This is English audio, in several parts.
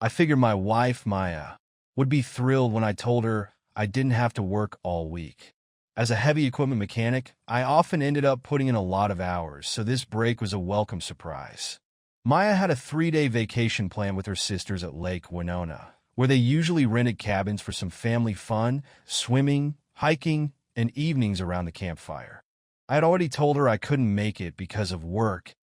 I figured my wife, Maya, would be thrilled when I told her I didn't have to work all week. As a heavy equipment mechanic, I often ended up putting in a lot of hours, so this break was a welcome surprise. Maya had a 3-day vacation planned with her sisters at Lake Winona, where they usually rented cabins for some family fun, swimming, hiking, and evenings around the campfire. I had already told her I couldn't make it because of work,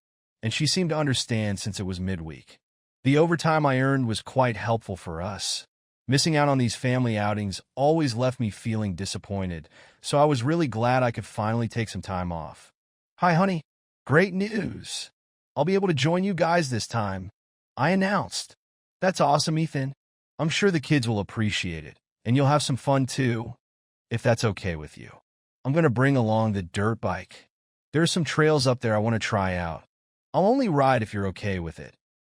and she seemed to understand since it was midweek. The overtime I earned was quite helpful for us. Missing out on these family outings always left me feeling disappointed, so I was really glad I could finally take some time off. "Hi, honey. Great news. I'll be able to join you guys this time," I announced. "That's awesome, Ethan. I'm sure the kids will appreciate it, and you'll have some fun too, if that's okay with you. I'm going to bring along the dirt bike. There are some trails up there I want to try out. I'll only ride if you're okay with it.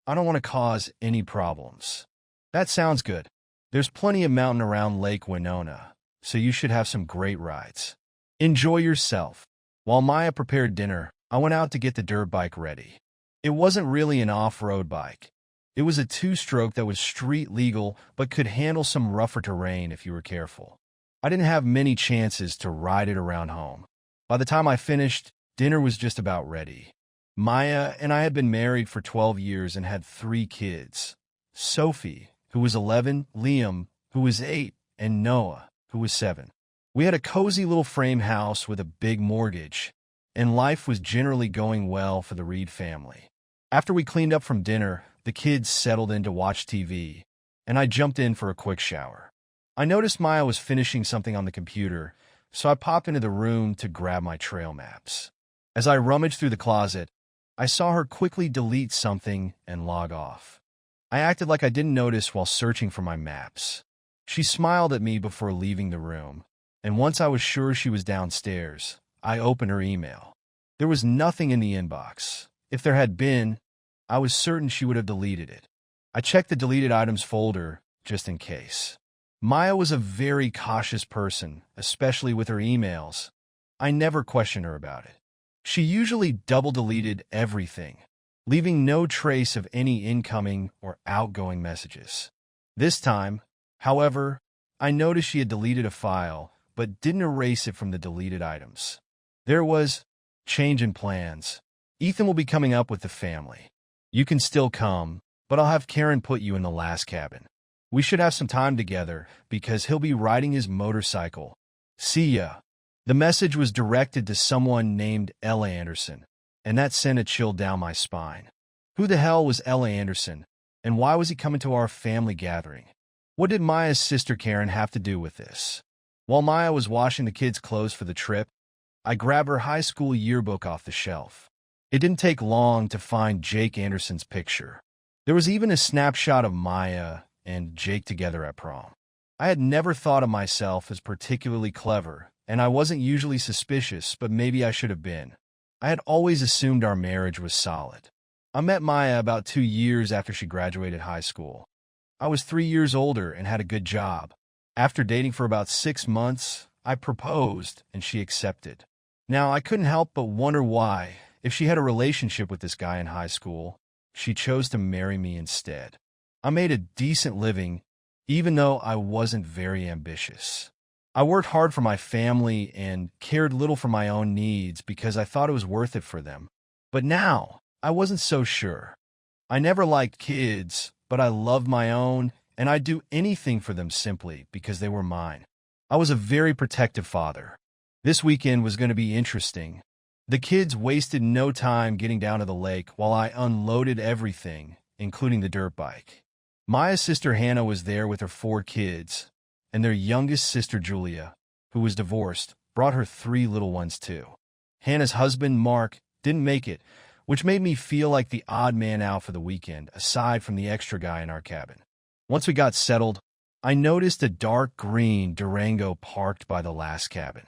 I don't want to cause any problems." "That sounds good. There's plenty of mountain around Lake Winona, so you should have some great rides. Enjoy yourself." While Maya prepared dinner, I went out to get the dirt bike ready. It wasn't really an off-road bike. It was a 2-stroke that was street legal but could handle some rougher terrain if you were careful. I didn't have many chances to ride it around home. By the time I finished, dinner was just about ready. Maya and I had been married for 12 years and had 3 kids. Sophie, who was 11, Liam, who was 8, and Noah, who was 7. We had a cozy little frame house with a big mortgage, and life was generally going well for the Reed family. After we cleaned up from dinner, the kids settled in to watch TV, and I jumped in for a quick shower. I noticed Maya was finishing something on the computer, so I popped into the room to grab my trail maps. As I rummaged through the closet, I saw her quickly delete something and log off. I acted like I didn't notice while searching for my maps. She smiled at me before leaving the room, and once I was sure she was downstairs, I opened her email. There was nothing in the inbox. If there had been, I was certain she would have deleted it. I checked the deleted items folder just in case. Maya was a very cautious person, especially with her emails. I never questioned her about it. She usually double-deleted everything, leaving no trace of any incoming or outgoing messages. This time, however, I noticed she had deleted a file, but didn't erase it from the deleted items. There was change in plans. Ethan will be coming up with the family. You can still come, but I'll have Karen put you in the last cabin. We should have some time together because he'll be riding his motorcycle. See ya. The message was directed to someone named Ella Anderson, and that sent a chill down my spine. Who the hell was Ella Anderson, and why was he coming to our family gathering? What did Maya's sister Karen have to do with this? While Maya was washing the kids' clothes for the trip, I grabbed her high school yearbook off the shelf. It didn't take long to find Jake Anderson's picture. There was even a snapshot of Maya and Jake together at prom. I had never thought of myself as particularly clever, and I wasn't usually suspicious, but maybe I should have been. I had always assumed our marriage was solid. I met Maya about 2 years after she graduated high school. I was 3 years older and had a good job. After dating for about 6 months, I proposed, and she accepted. Now, I couldn't help but wonder why, if she had a relationship with this guy in high school, she chose to marry me instead. I made a decent living, even though I wasn't very ambitious. I worked hard for my family and cared little for my own needs because I thought it was worth it for them. But now, I wasn't so sure. I never liked kids, but I loved my own, and I'd do anything for them simply because they were mine. I was a very protective father. This weekend was going to be interesting. The kids wasted no time getting down to the lake while I unloaded everything, including the dirt bike. Maya's sister Hannah was there with her 4 kids, and their youngest sister Julia, who was divorced, brought her 3 little ones too. Hannah's husband, Mark, didn't make it, which made me feel like the odd man out for the weekend, aside from the extra guy in our cabin. Once we got settled, I noticed a dark green Durango parked by the last cabin.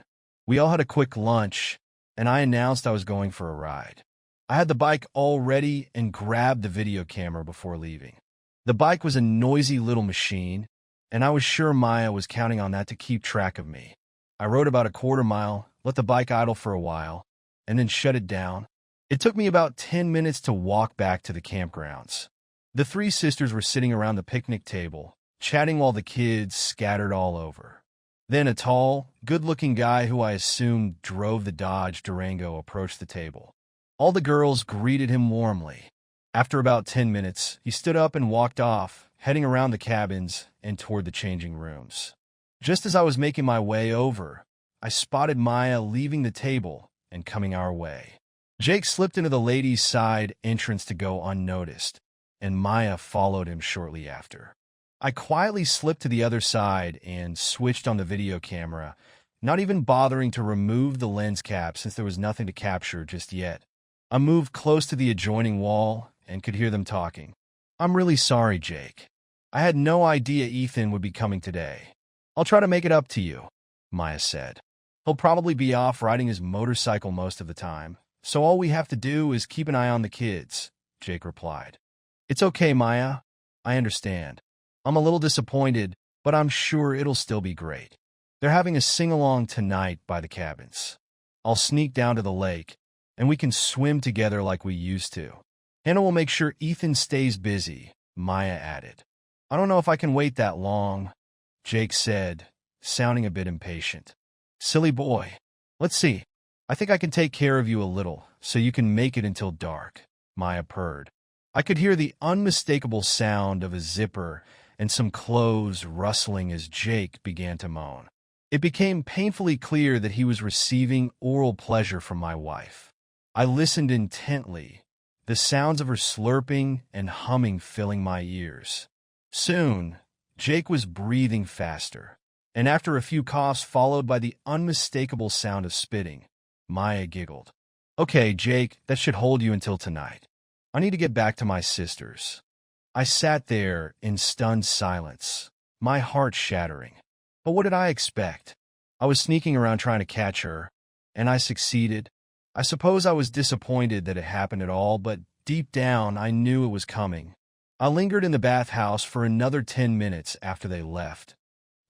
We all had a quick lunch, and I announced I was going for a ride. I had the bike all ready and grabbed the video camera before leaving. The bike was a noisy little machine, and I was sure Maya was counting on that to keep track of me. I rode about a quarter mile, let the bike idle for a while, and then shut it down. It took me about 10 minutes to walk back to the campgrounds. The three sisters were sitting around the picnic table, chatting while the kids scattered all over. Then a tall, good-looking guy who I assumed drove the Dodge Durango approached the table. All the girls greeted him warmly. After about 10 minutes, he stood up and walked off, heading around the cabins and toward the changing rooms. Just as I was making my way over, I spotted Maya leaving the table and coming our way. Jake slipped into the ladies' side entrance to go unnoticed, and Maya followed him shortly after. I quietly slipped to the other side and switched on the video camera, not even bothering to remove the lens cap since there was nothing to capture just yet. I moved close to the adjoining wall and could hear them talking. "I'm really sorry, Jake. I had no idea Ethan would be coming today. I'll try to make it up to you," Maya said. "He'll probably be off riding his motorcycle most of the time, so all we have to do is keep an eye on the kids," Jake replied. "It's okay, Maya. I understand. I'm a little disappointed, but I'm sure it'll still be great. They're having a sing-along tonight by the cabins. I'll sneak down to the lake, and we can swim together like we used to. Hannah will make sure Ethan stays busy," Maya added. "I don't know if I can wait that long," Jake said, sounding a bit impatient. "Silly boy. Let's see. I think I can take care of you a little, so you can make it until dark," Maya purred. I could hear the unmistakable sound of a zipper and some clothes rustling as Jake began to moan. It became painfully clear that he was receiving oral pleasure from my wife. I listened intently, the sounds of her slurping and humming filling my ears. Soon, Jake was breathing faster, and after a few coughs followed by the unmistakable sound of spitting, Maya giggled. "Okay, Jake, that should hold you until tonight. I need to get back to my sisters." I sat there in stunned silence, my heart shattering. But what did I expect? I was sneaking around trying to catch her, and I succeeded. I suppose I was disappointed that it happened at all, but deep down I knew it was coming. I lingered in the bathhouse for another 10 minutes after they left,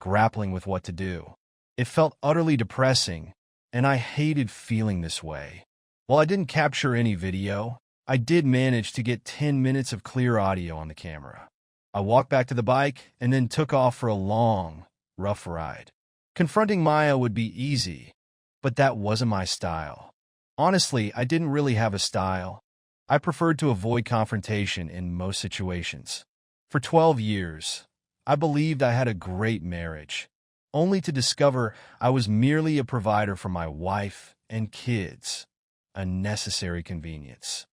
grappling with what to do. It felt utterly depressing, and I hated feeling this way. While I didn't capture any video, I did manage to get 10 minutes of clear audio on the camera. I walked back to the bike and then took off for a long, rough ride. Confronting Maya would be easy, but that wasn't my style. Honestly, I didn't really have a style. I preferred to avoid confrontation in most situations. For 12 years, I believed I had a great marriage, only to discover I was merely a provider for my wife and kids, a necessary convenience.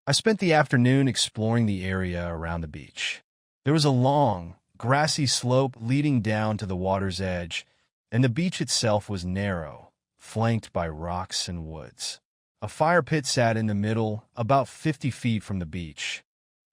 I spent the afternoon exploring the area around the beach. There was a long, grassy slope leading down to the water's edge, and the beach itself was narrow, flanked by rocks and woods. A fire pit sat in the middle, about 50 feet from the beach.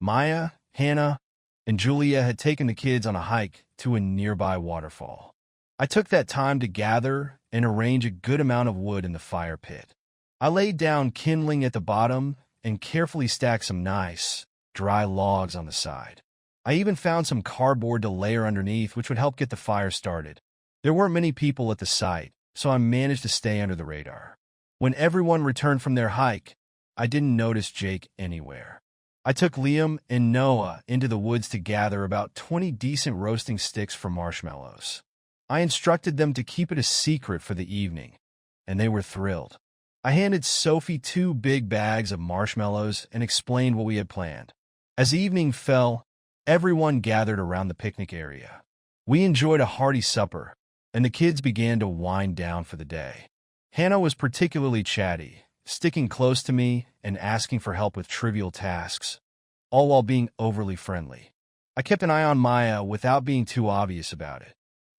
Maya, Hannah, and Julia had taken the kids on a hike to a nearby waterfall. I took that time to gather and arrange a good amount of wood in the fire pit. I laid down kindling at the bottom and carefully stacked some nice, dry logs on the side. I even found some cardboard to layer underneath, which would help get the fire started. There weren't many people at the site, so I managed to stay under the radar. When everyone returned from their hike, I didn't notice Jake anywhere. I took Liam and Noah into the woods to gather about 20 decent roasting sticks for marshmallows. I instructed them to keep it a secret for the evening, and they were thrilled. I handed Sophie 2 big bags of marshmallows and explained what we had planned. As evening fell, everyone gathered around the picnic area. We enjoyed a hearty supper, and the kids began to wind down for the day. Hannah was particularly chatty, sticking close to me and asking for help with trivial tasks, all while being overly friendly. I kept an eye on Maya without being too obvious about it.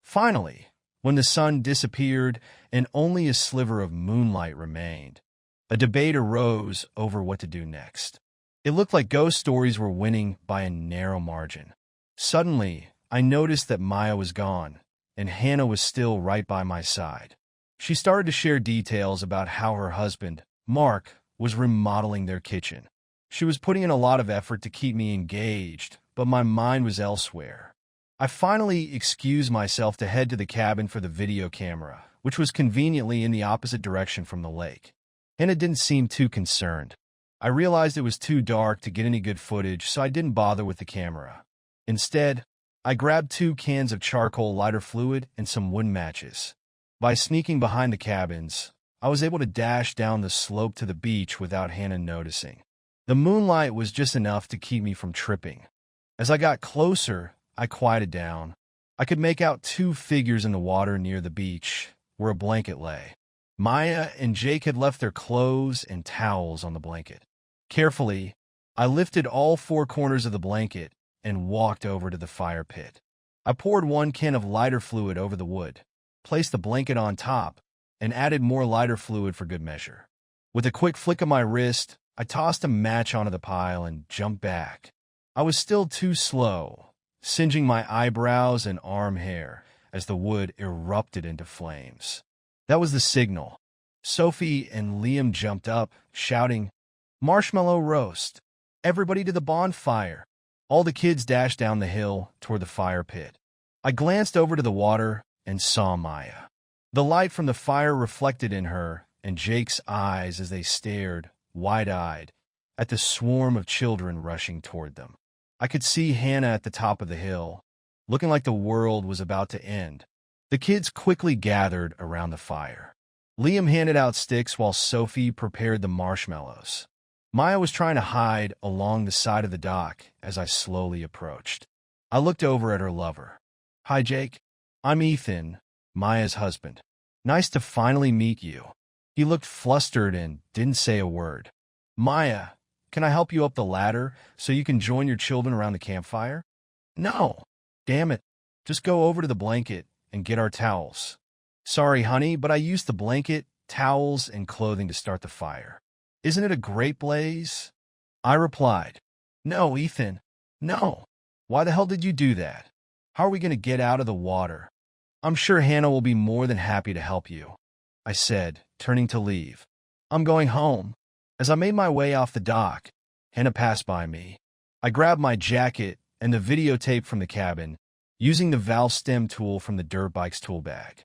Finally, when the sun disappeared and only a sliver of moonlight remained, a debate arose over what to do next. It looked like ghost stories were winning by a narrow margin. Suddenly, I noticed that Maya was gone, and Hannah was still right by my side. She started to share details about how her husband, Mark, was remodeling their kitchen. She was putting in a lot of effort to keep me engaged, but my mind was elsewhere. I finally excused myself to head to the cabin for the video camera, which was conveniently in the opposite direction from the lake. Hannah didn't seem too concerned. I realized it was too dark to get any good footage, so I didn't bother with the camera. Instead, I grabbed 2 cans of charcoal lighter fluid and some wood matches. By sneaking behind the cabins, I was able to dash down the slope to the beach without Hannah noticing. The moonlight was just enough to keep me from tripping. As I got closer, I quieted down. I could make out 2 figures in the water near the beach, where a blanket lay. Maya and Jake had left their clothes and towels on the blanket. Carefully, I lifted all 4 corners of the blanket and walked over to the fire pit. I poured 1 can of lighter fluid over the wood, placed the blanket on top, and added more lighter fluid for good measure. With a quick flick of my wrist, I tossed a match onto the pile and jumped back. I was still too slow, singeing my eyebrows and arm hair as the wood erupted into flames. That was the signal. Sophie and Liam jumped up, shouting, "Marshmallow roast! Everybody to the bonfire!" All the kids dashed down the hill toward the fire pit. I glanced over to the water and saw Maya. The light from the fire reflected in her and Jake's eyes as they stared, wide-eyed, at the swarm of children rushing toward them. I could see Hannah at the top of the hill, looking like the world was about to end. The kids quickly gathered around the fire. Liam handed out sticks while Sophie prepared the marshmallows. Maya was trying to hide along the side of the dock as I slowly approached. I looked over at her lover. "Hi, Jake. I'm Ethan, Maya's husband. Nice to finally meet you." He looked flustered and didn't say a word. "Maya, can I help you up the ladder so you can join your children around the campfire?" "No. Damn it. Just go over to the blanket and get our towels." "Sorry, honey, but I used the blanket, towels, and clothing to start the fire. Isn't it a great blaze?" I replied, "No, Ethan, no. Why the hell did you do that? How are we going to get out of the water?" "I'm sure Hannah will be more than happy to help you," I said, turning to leave. "I'm going home." As I made my way off the dock, Hannah passed by me. I grabbed my jacket and the videotape from the cabin, using the valve stem tool from the dirt bike's tool bag.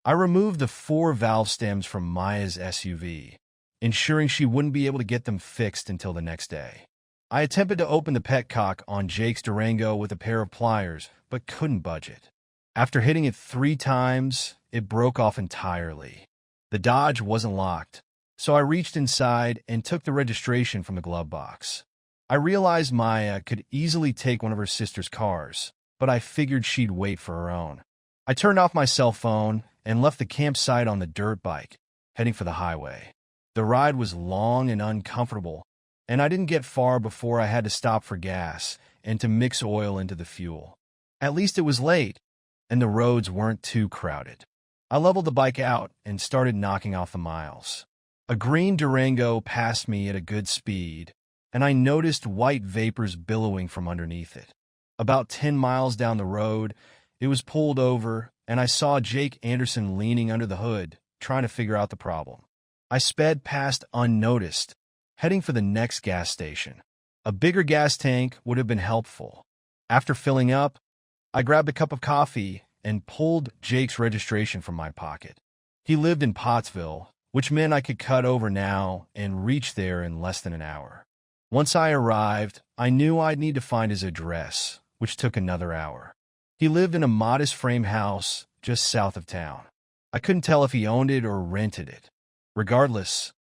I removed the 4 valve stems from Maya's SUV, ensuring she wouldn't be able to get them fixed until the next day. I attempted to open the petcock on Jake's Durango with a pair of pliers, but couldn't budge it. After hitting it 3 times, it broke off entirely. The Dodge wasn't locked, so I reached inside and took the registration from the glove box. I realized Maya could easily take one of her sister's cars, but I figured she'd wait for her own. I turned off my cell phone and left the campsite on the dirt bike, heading for the highway. The ride was long and uncomfortable, and I didn't get far before I had to stop for gas and to mix oil into the fuel. At least it was late, and the roads weren't too crowded. I leveled the bike out and started knocking off the miles. A green Durango passed me at a good speed, and I noticed white vapors billowing from underneath it. About 10 miles down the road, it was pulled over, and I saw Jake Anderson leaning under the hood, trying to figure out the problem. I sped past unnoticed, heading for the next gas station. A bigger gas tank would have been helpful. After filling up, I grabbed a cup of coffee and pulled Jake's registration from my pocket. He lived in Pottsville, which meant I could cut over now and reach there in less than an hour. Once I arrived, I knew I'd need to find his address, which took another hour. He lived in a modest frame house just south of town. I couldn't tell if he owned it or rented it. Regardless,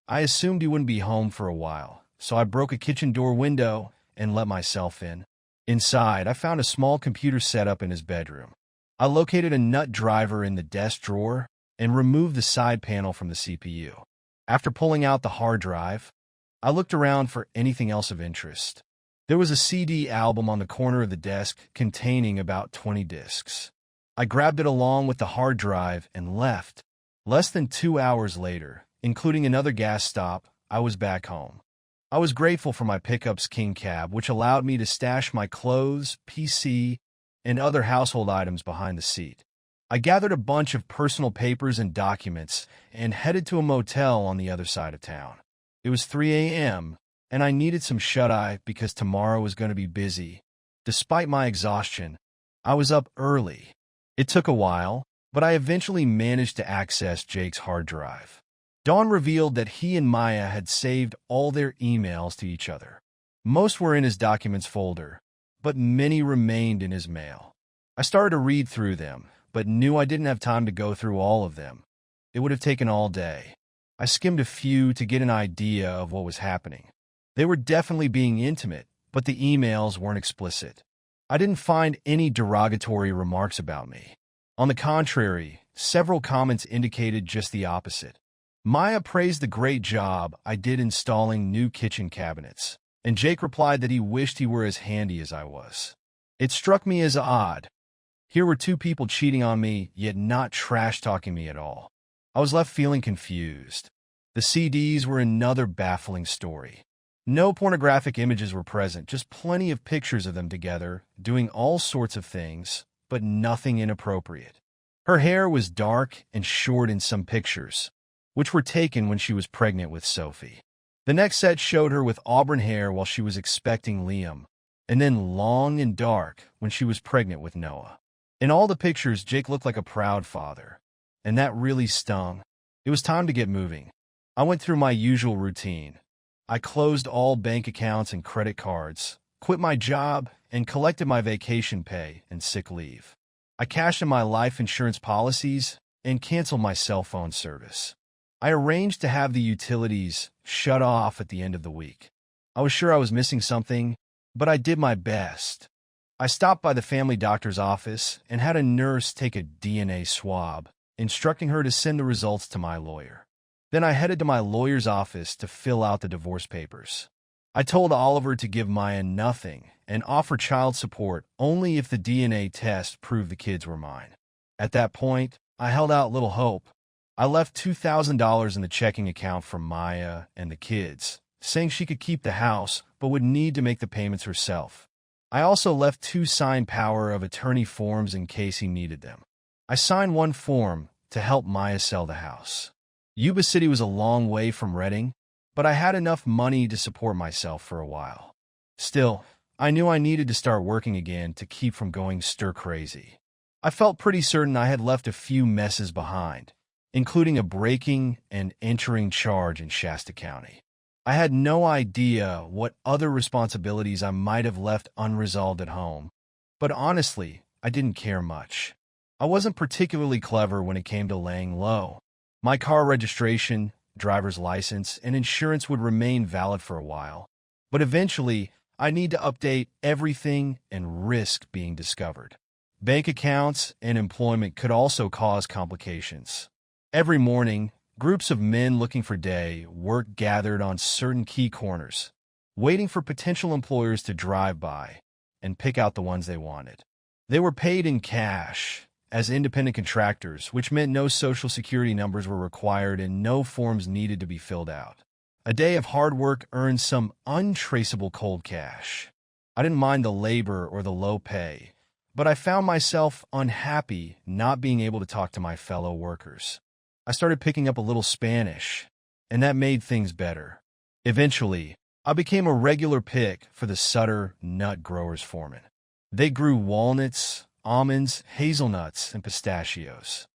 I assumed he wouldn't be home for a while, so I broke a kitchen door window and let myself in. Inside, I found a small computer setup in his bedroom. I located a nut driver in the desk drawer and removed the side panel from the CPU. After pulling out the hard drive, I looked around for anything else of interest. There was a CD album on the corner of the desk containing about 20 discs. I grabbed it along with the hard drive and left. Less than 2 hours later, including another gas stop, I was back home. I was grateful for my Pickup's King cab, which allowed me to stash my clothes, PC, and other household items behind the seat. I gathered a bunch of personal papers and documents and headed to a motel on the other side of town. It was 3 a.m., and I needed some shut-eye because tomorrow was going to be busy. Despite my exhaustion, I was up early. It took a while, but I eventually managed to access Jake's hard drive. Dawn revealed that he and Maya had saved all their emails to each other. Most were in his documents folder, but many remained in his mail. I started to read through them, but knew I didn't have time to go through all of them. It would have taken all day. I skimmed a few to get an idea of what was happening. They were definitely being intimate, but the emails weren't explicit. I didn't find any derogatory remarks about me. On the contrary, several comments indicated just the opposite. Maya praised the great job I did installing new kitchen cabinets, and Jake replied that he wished he were as handy as I was. It struck me as odd. Here were two people cheating on me, yet not trash-talking me at all. I was left feeling confused. The CDs were another baffling story. No pornographic images were present, just plenty of pictures of them together, doing all sorts of things, but nothing inappropriate. Her hair was dark and short in some pictures, which were taken when she was pregnant with Sophie. The next set showed her with auburn hair while she was expecting Liam, and then long and dark when she was pregnant with Noah. In all the pictures, Jake looked like a proud father, and that really stung. It was time to get moving. I went through my usual routine. I closed all bank accounts and credit cards, quit my job, and collected my vacation pay and sick leave. I cashed in my life insurance policies and canceled my cell phone service. I arranged to have the utilities shut off at the end of the week. I was sure I was missing something, but I did my best. I stopped by the family doctor's office and had a nurse take a DNA swab, instructing her to send the results to my lawyer. Then I headed to my lawyer's office to fill out the divorce papers. I told Oliver to give Maya nothing and offer child support only if the DNA test proved the kids were mine. At that point, I held out little hope. I left $2,000 in the checking account for Maya and the kids, saying she could keep the house but would need to make the payments herself. I also left 2 signed power of attorney forms in case he needed them. I signed one form to help Maya sell the house. Yuba City was a long way from Redding, but I had enough money to support myself for a while. Still, I knew I needed to start working again to keep from going stir-crazy. I felt pretty certain I had left a few messes behind, including a breaking and entering charge in Shasta County. I had no idea what other responsibilities I might have left unresolved at home, but honestly, I didn't care much. I wasn't particularly clever when it came to laying low. My car registration, driver's license, and insurance would remain valid for a while, but eventually, I need to update everything and risk being discovered. Bank accounts and employment could also cause complications. Every morning, groups of men looking for day work gathered on certain key corners, waiting for potential employers to drive by and pick out the ones they wanted. They were paid in cash as independent contractors, which meant no social security numbers were required and no forms needed to be filled out. A day of hard work earned some untraceable cold cash. I didn't mind the labor or the low pay, but I found myself unhappy not being able to talk to my fellow workers. I started picking up a little Spanish, and that made things better. Eventually, I became a regular pick for the Sutter Nut Growers Foreman. They grew walnuts, almonds, hazelnuts, and pistachios.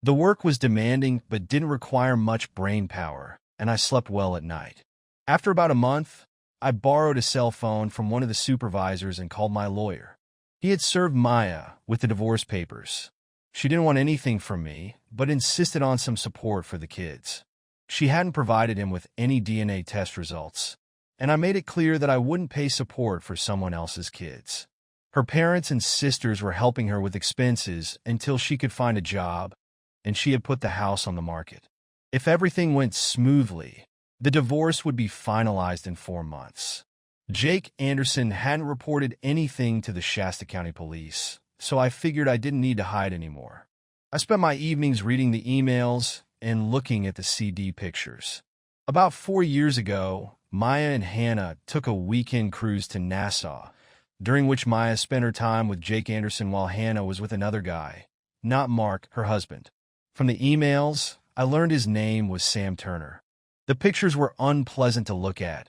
The work was demanding but didn't require much brain power, and I slept well at night. After about a month, I borrowed a cell phone from one of the supervisors and called my lawyer. He had served Maya with the divorce papers. She didn't want anything from me, but insisted on some support for the kids. She hadn't provided him with any DNA test results, and I made it clear that I wouldn't pay support for someone else's kids. Her parents and sisters were helping her with expenses until she could find a job, and she had put the house on the market. If everything went smoothly, the divorce would be finalized in 4 months. Jake Anderson hadn't reported anything to the Shasta County Police, so I figured I didn't need to hide anymore. I spent my evenings reading the emails and looking at the CD pictures. About 4 years ago, Maya and Hannah took a weekend cruise to Nassau, during which Maya spent her time with Jake Anderson while Hannah was with another guy, not Mark, her husband. From the emails, I learned his name was Sam Turner. The pictures were unpleasant to look at.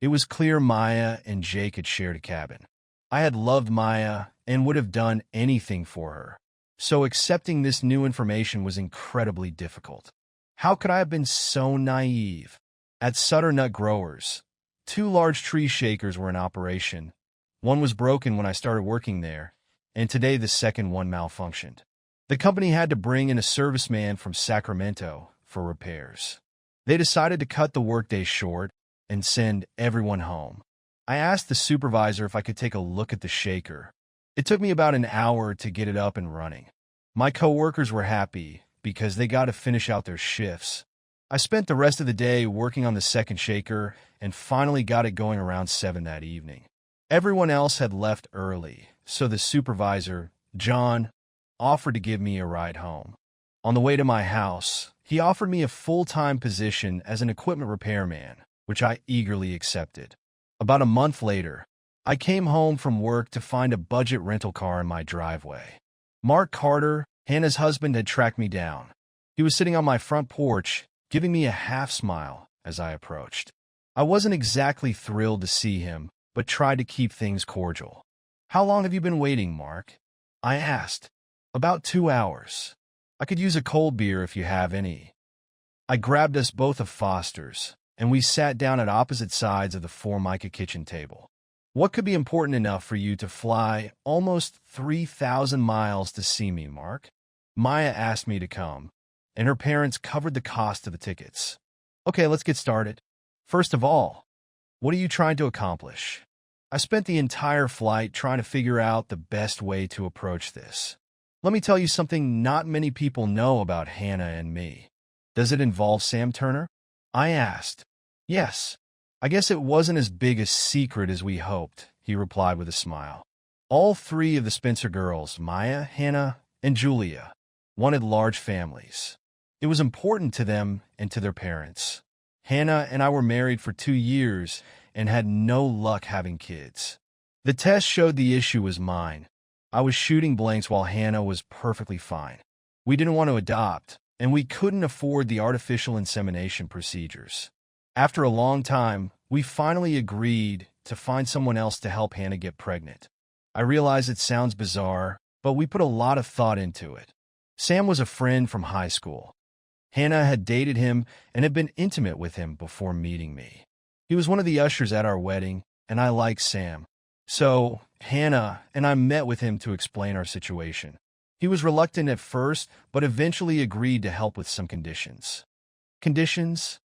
It was clear Maya and Jake had shared a cabin. I had loved Maya and would have done anything for her, so accepting this new information was incredibly difficult. How could I have been so naive? At Sutter Nut Growers, 2 large tree shakers were in operation. One was broken when I started working there, and today the second one malfunctioned. The company had to bring in a serviceman from Sacramento for repairs. They decided to cut the workday short and send everyone home. I asked the supervisor if I could take a look at the shaker. It took me about an hour to get it up and running. My coworkers were happy because they got to finish out their shifts. I spent the rest of the day working on the second shaker and finally got it going around 7 that evening. Everyone else had left early, so the supervisor, John, offered to give me a ride home. On the way to my house, he offered me a full-time position as an equipment repairman, which I eagerly accepted. About a month later, I came home from work to find a budget rental car in my driveway. Mark Carter, Hannah's husband, had tracked me down. He was sitting on my front porch, giving me a half-smile as I approached. I wasn't exactly thrilled to see him, but tried to keep things cordial. "How long have you been waiting, Mark?" I asked. "About 2 hours. I could use a cold beer if you have any." I grabbed us both a Foster's, and we sat down at opposite sides of the Formica kitchen table. "What could be important enough for you to fly almost 3,000 miles to see me, Mark?" Maya asked me to come, and her parents covered the cost of the tickets. "Okay, let's get started. First of all, what are you trying to accomplish?" I spent the entire flight trying to figure out the best way to approach this. Let me tell you something not many people know about Hannah and me. "Does it involve Sam Turner?" I asked. "Yes. I guess it wasn't as big a secret as we hoped," he replied with a smile. All 3 of the Spencer girls, Maya, Hannah, and Julia, wanted large families. It was important to them and to their parents. Hannah and I were married for 2 years and had no luck having kids. The test showed the issue was mine. I was shooting blanks while Hannah was perfectly fine. We didn't want to adopt, and we couldn't afford the artificial insemination procedures. After a long time, we finally agreed to find someone else to help Hannah get pregnant. I realize it sounds bizarre, but we put a lot of thought into it. Sam was a friend from high school. Hannah had dated him and had been intimate with him before meeting me. He was one of the ushers at our wedding, and I liked Sam. So, Hannah and I met with him to explain our situation. He was reluctant at first, but eventually agreed to help with some conditions. "Conditions?"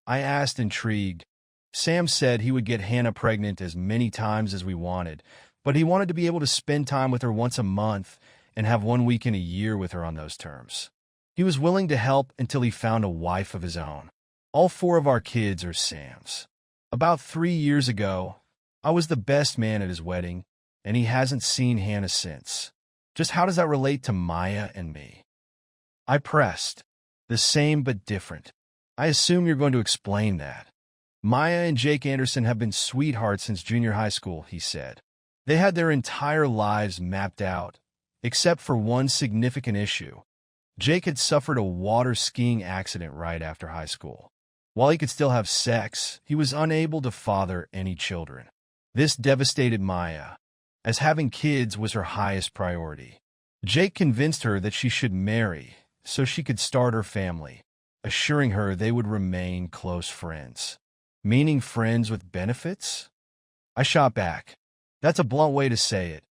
I asked, intrigued. Sam said he would get Hannah pregnant as many times as we wanted, but he wanted to be able to spend time with her once a month and have 1 weekend a year with her on those terms. He was willing to help until he found a wife of his own. All 4 of our kids are Sam's. About 3 years ago, I was the best man at his wedding, and he hasn't seen Hannah since. Just how does that relate to Maya and me? I pressed. "The same but different. I assume you're going to explain that." "Maya and Jake Anderson have been sweethearts since junior high school," he said. "They had their entire lives mapped out, except for one significant issue. Jake had suffered a water skiing accident right after high school. While he could still have sex, he was unable to father any children. This devastated Maya, as having kids was her highest priority. Jake convinced her that she should marry so she could start her family, assuring her they would remain close friends." "Meaning friends with benefits?" I shot back. "That's a blunt way to say it,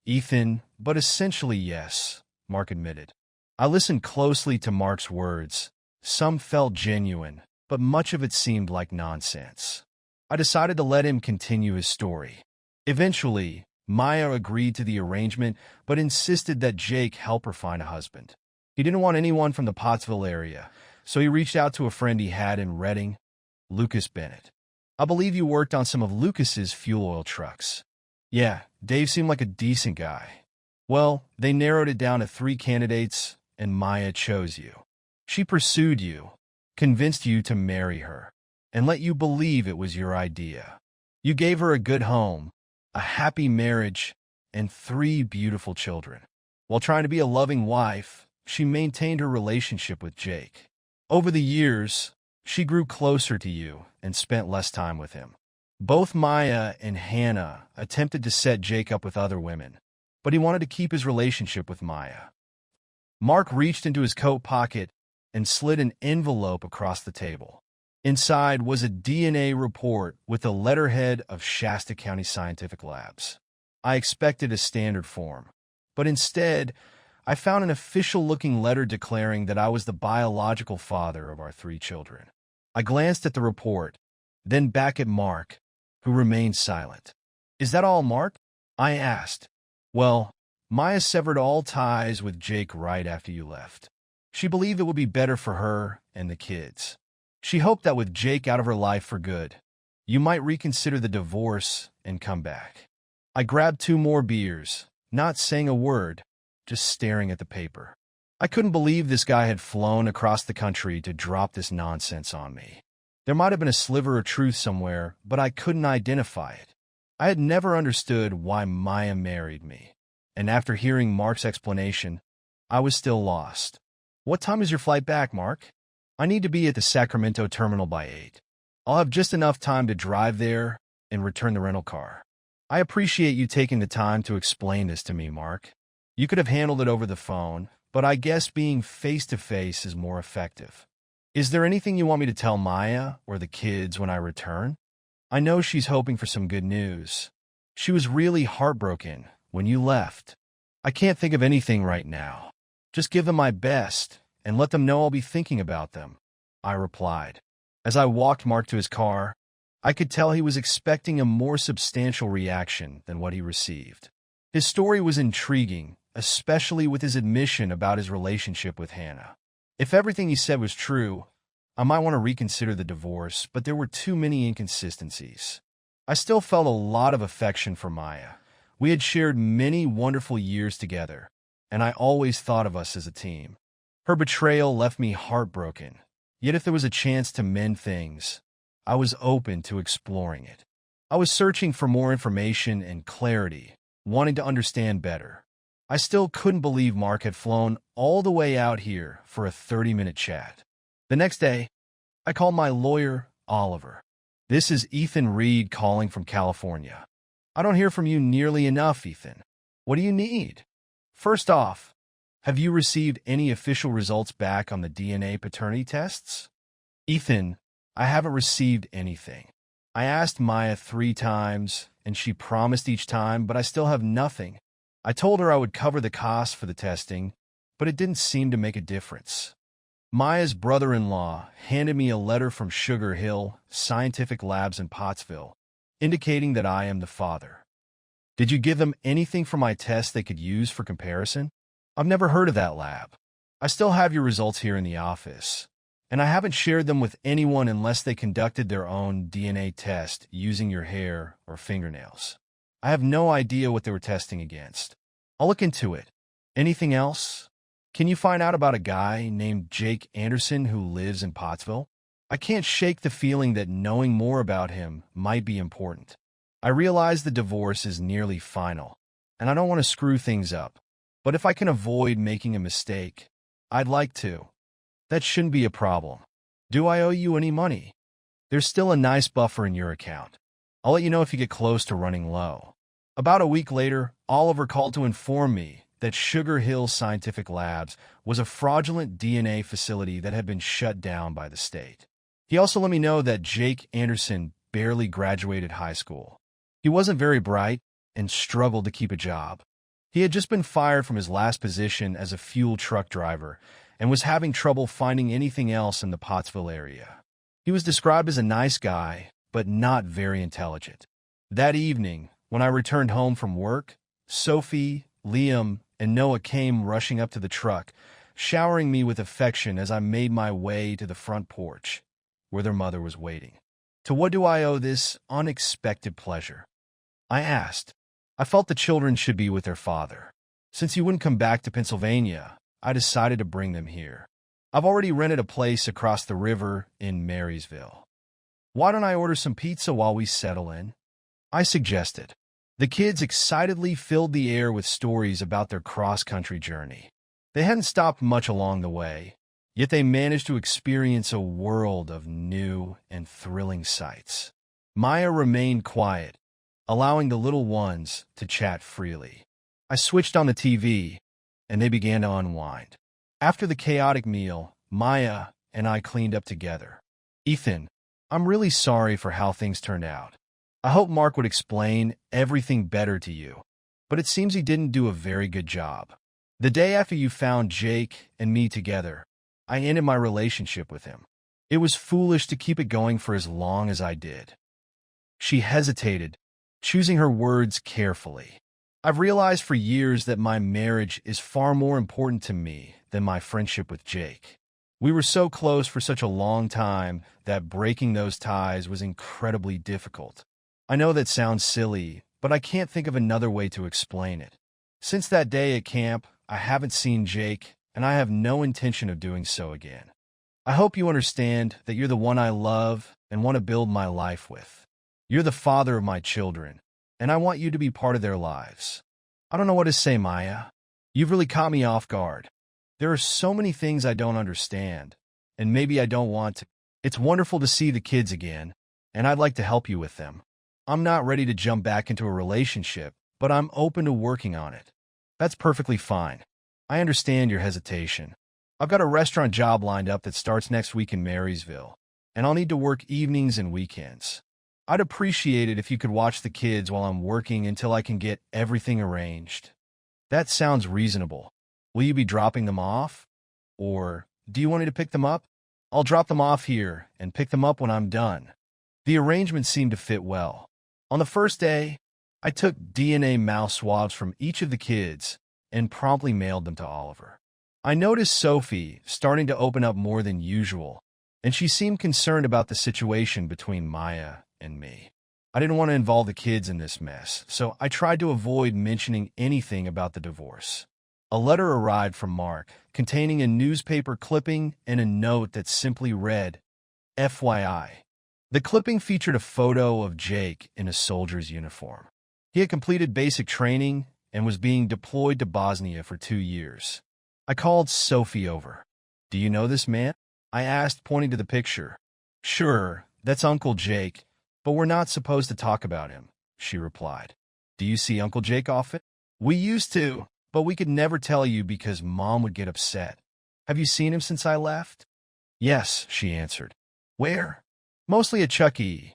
Ethan, but essentially yes," Mark admitted. I listened closely to Mark's words. Some felt genuine, but much of it seemed like nonsense. I decided to let him continue his story. Eventually, Maya agreed to the arrangement, but insisted that Jake help her find a husband. He didn't want anyone from the Pottsville area, so he reached out to a friend he had in Reading, Lucas Bennett. "I believe you worked on some of Lucas's fuel oil trucks." "Yeah, Dave seemed like a decent guy." "Well, they narrowed it down to 3 candidates, and Maya chose you. She pursued you, convinced you to marry her, and let you believe it was your idea. You gave her a good home, a happy marriage, and 3 beautiful children. While trying to be a loving wife, she maintained her relationship with Jake. Over the years, she grew closer to you and spent less time with him. Both Maya and Hannah attempted to set Jake up with other women, but he wanted to keep his relationship with Maya." Mark reached into his coat pocket and slid an envelope across the table. Inside was a DNA report with the letterhead of Shasta County Scientific Labs. I expected a standard form, but instead, I found an official-looking letter declaring that I was the biological father of our 3 children. I glanced at the report, then back at Mark, who remained silent. "Is that all, Mark?" I asked. "Well, Maya severed all ties with Jake right after you left. She believed it would be better for her and the kids. She hoped that with Jake out of her life for good, you might reconsider the divorce and come back." I grabbed 2 more beers, not saying a word, just staring at the paper. I couldn't believe this guy had flown across the country to drop this nonsense on me. There might have been a sliver of truth somewhere, but I couldn't identify it. I had never understood why Maya married me, and after hearing Mark's explanation, I was still lost. "What time is your flight back, Mark?" "I need to be at the Sacramento terminal by 8. I'll have just enough time to drive there and return the rental car." "I appreciate you taking the time to explain this to me, Mark. You could have handled it over the phone, but I guess being face-to-face is more effective. Is there anything you want me to tell Maya or the kids when I return? I know she's hoping for some good news. She was really heartbroken when you left." "I can't think of anything right now. Just give them my best and let them know I'll be thinking about them," I replied. As I walked Mark to his car, I could tell he was expecting a more substantial reaction than what he received. His story was intriguing, especially with his admission about his relationship with Hannah. If everything he said was true, I might want to reconsider the divorce, but there were too many inconsistencies. I still felt a lot of affection for Maya. We had shared many wonderful years together, and I always thought of us as a team. Her betrayal left me heartbroken, yet if there was a chance to mend things, I was open to exploring it. I was searching for more information and clarity, wanting to understand better. I still couldn't believe Mark had flown all the way out here for a 30-minute chat. The next day, I called my lawyer, Oliver. "This is Ethan Reed calling from California. I don't hear from you nearly enough, Ethan. What do you need? First off, have you received any official results back on the DNA paternity tests?" "Ethan, I haven't received anything. I asked Maya 3 times, and she promised each time, but I still have nothing. I told her I would cover the costs for the testing, but it didn't seem to make a difference." Maya's brother-in-law handed me a letter from Sugar Hill Scientific Labs in Pottsville, indicating that I am the father. "Did you give them anything for my test they could use for comparison?" "I've never heard of that lab. I still have your results here in the office, and I haven't shared them with anyone unless they conducted their own DNA test using your hair or fingernails. I have no idea what they were testing against. I'll look into it. Anything else? Can you find out about a guy named Jake Anderson who lives in Pottsville? I can't shake the feeling that knowing more about him might be important. I realize the divorce is nearly final, and I don't want to screw things up. But if I can avoid making a mistake, I'd like to. That shouldn't be a problem. Do I owe you any money? There's still a nice buffer in your account. I'll let you know if you get close to running low." About a week later, Oliver called to inform me that Sugar Hill Scientific Labs was a fraudulent DNA facility that had been shut down by the state. He also let me know that Jake Anderson barely graduated high school. He wasn't very bright and struggled to keep a job. He had just been fired from his last position as a fuel truck driver and was having trouble finding anything else in the Pottsville area. He was described as a nice guy, but not very intelligent. That evening, when I returned home from work, Sophie, Liam, and Noah came rushing up to the truck, showering me with affection as I made my way to the front porch, where their mother was waiting. "To what do I owe this unexpected pleasure?" I asked. I felt the children should be with their father. Since he wouldn't come back to Pennsylvania, I decided to bring them here. I've already rented a place across the river in Marysville. "Why don't I order some pizza while we settle in?" I suggested. The kids excitedly filled the air with stories about their cross-country journey. They hadn't stopped much along the way, yet they managed to experience a world of new and thrilling sights. Maya remained quiet, allowing the little ones to chat freely. I switched on the TV, and they began to unwind. After the chaotic meal, Maya and I cleaned up together. Ethan, I'm really sorry for how things turned out. I hope Mark would explain everything better to you, but it seems he didn't do a very good job. The day after you found Jake and me together, I ended my relationship with him. It was foolish to keep it going for as long as I did. She hesitated, choosing her words carefully. I've realized for years that my marriage is far more important to me than my friendship with Jake. We were so close for such a long time that breaking those ties was incredibly difficult. I know that sounds silly, but I can't think of another way to explain it. Since that day at camp, I haven't seen Jake, and I have no intention of doing so again. I hope you understand that you're the one I love and want to build my life with. You're the father of my children, and I want you to be part of their lives. I don't know what to say, Maya. You've really caught me off guard. There are so many things I don't understand, and maybe I don't want to. It's wonderful to see the kids again, and I'd like to help you with them. I'm not ready to jump back into a relationship, but I'm open to working on it. That's perfectly fine. I understand your hesitation. I've got a restaurant job lined up that starts next week in Marysville, and I'll need to work evenings and weekends. I'd appreciate it if you could watch the kids while I'm working until I can get everything arranged. That sounds reasonable. Will you be dropping them off? Or do you want me to pick them up? I'll drop them off here and pick them up when I'm done. The arrangement seemed to fit well. On the first day, I took DNA mouse swabs from each of the kids and promptly mailed them to Oliver. I noticed Sophie starting to open up more than usual, and she seemed concerned about the situation between Maya and me. I didn't want to involve the kids in this mess, so I tried to avoid mentioning anything about the divorce. A letter arrived from Mark, containing a newspaper clipping and a note that simply read, FYI. The clipping featured a photo of Jake in a soldier's uniform. He had completed basic training and was being deployed to Bosnia for 2 years. I called Sophie over. Do you know this man? I asked, pointing to the picture. Sure, that's Uncle Jake, but we're not supposed to talk about him, she replied. Do you see Uncle Jake often? We used to, but we could never tell you because Mom would get upset. Have you seen him since I left? Yes, she answered. Where? Mostly at Chuck E.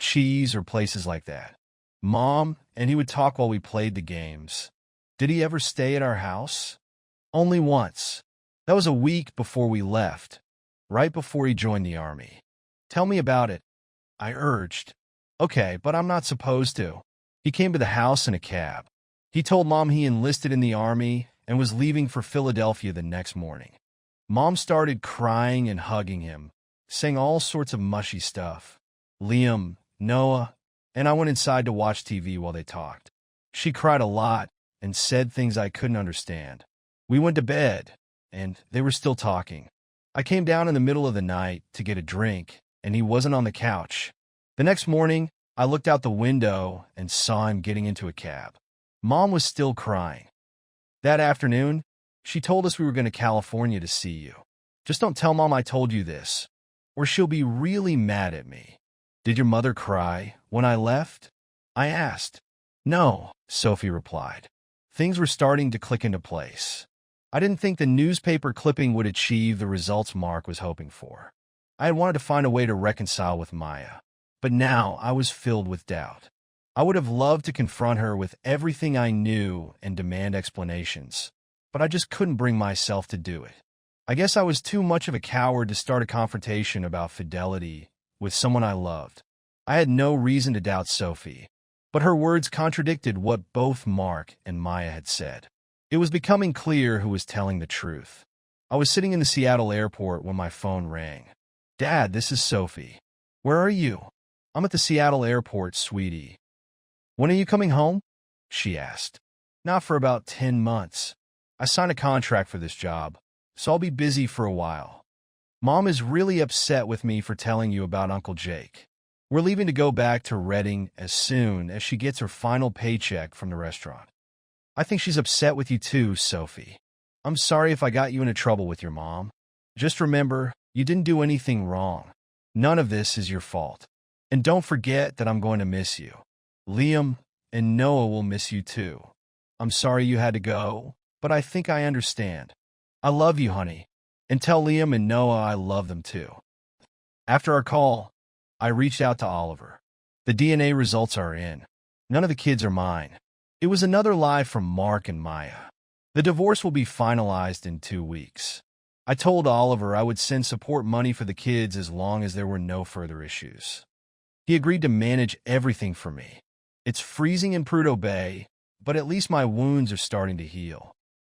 Cheese or places like that. Mom, and he would talk while we played the games. Did he ever stay at our house? Only once. That was a week before we left, right before he joined the army. Tell me about it, I urged. Okay, but I'm not supposed to. He came to the house in a cab. He told Mom he enlisted in the army and was leaving for Philadelphia the next morning. Mom started crying and hugging him, saying all sorts of mushy stuff. Liam, Noah, and I went inside to watch TV while they talked. She cried a lot and said things I couldn't understand. We went to bed, and they were still talking. I came down in the middle of the night to get a drink, and he wasn't on the couch. The next morning, I looked out the window and saw him getting into a cab. Mom was still crying. That afternoon, she told us we were going to California to see you. Just don't tell Mom I told you this, or she'll be really mad at me. Did your mother cry when I left? I asked. No, Sophie replied. Things were starting to click into place. I didn't think the newspaper clipping would achieve the results Mark was hoping for. I had wanted to find a way to reconcile with Maya, but now I was filled with doubt. I would have loved to confront her with everything I knew and demand explanations, but I just couldn't bring myself to do it. I guess I was too much of a coward to start a confrontation about fidelity with someone I loved. I had no reason to doubt Sophie, but her words contradicted what both Mark and Maya had said. It was becoming clear who was telling the truth. I was sitting in the Seattle airport when my phone rang. Dad, this is Sophie. Where are you? I'm at the Seattle airport, sweetie. When are you coming home? She asked. Not for about 10 months. I signed a contract for this job, so I'll be busy for a while. Mom is really upset with me for telling you about Uncle Jake. We're leaving to go back to Reading as soon as she gets her final paycheck from the restaurant. I think she's upset with you too, Sophie. I'm sorry if I got you into trouble with your mom. Just remember, you didn't do anything wrong. None of this is your fault. And don't forget that I'm going to miss you. Liam and Noah will miss you too. I'm sorry you had to go, but I think I understand. I love you, honey. And tell Liam and Noah I love them too. After our call, I reached out to Oliver. The DNA results are in. None of the kids are mine. It was another lie from Mark and Maya. The divorce will be finalized in 2 weeks. I told Oliver I would send support money for the kids as long as there were no further issues. He agreed to manage everything for me. It's freezing in Prudhoe Bay, but at least my wounds are starting to heal.